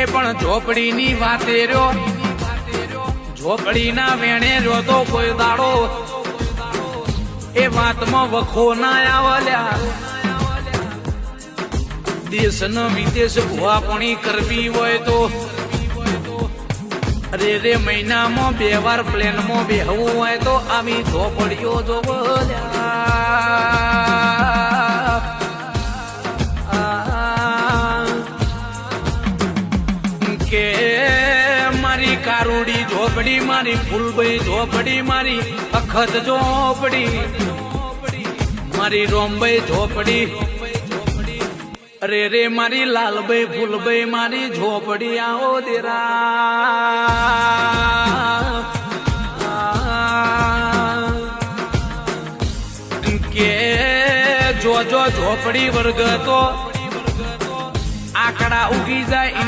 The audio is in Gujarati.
એ પણ ઝોપડીની વાતે રહ્યો, ઝોપડીના વેણે રહ્યો તો કોઈ દાડો એ વાતમાં વખો ના આવલ્યા. દેશ ન વિદેશ ભુવાપણી કરવી હોય તો રે મહિનામાં 2 વાર પ્લેનમાં બેહવું હોય તો આવી ઝોપડીઓ કે મારી કારુડી ઝોપડી, મારી ફૂલભાઈ ઝોપડી, મારી અખત ઝોપડી, મારી રોમભાઈ ઝોપડી, રે મારી લાલભાઈ ફૂલભાઈ મારી ઝોપડી આવો દેરા. કે જો ઝોપડી વર્ગ તો આકડા ઉગી જાય.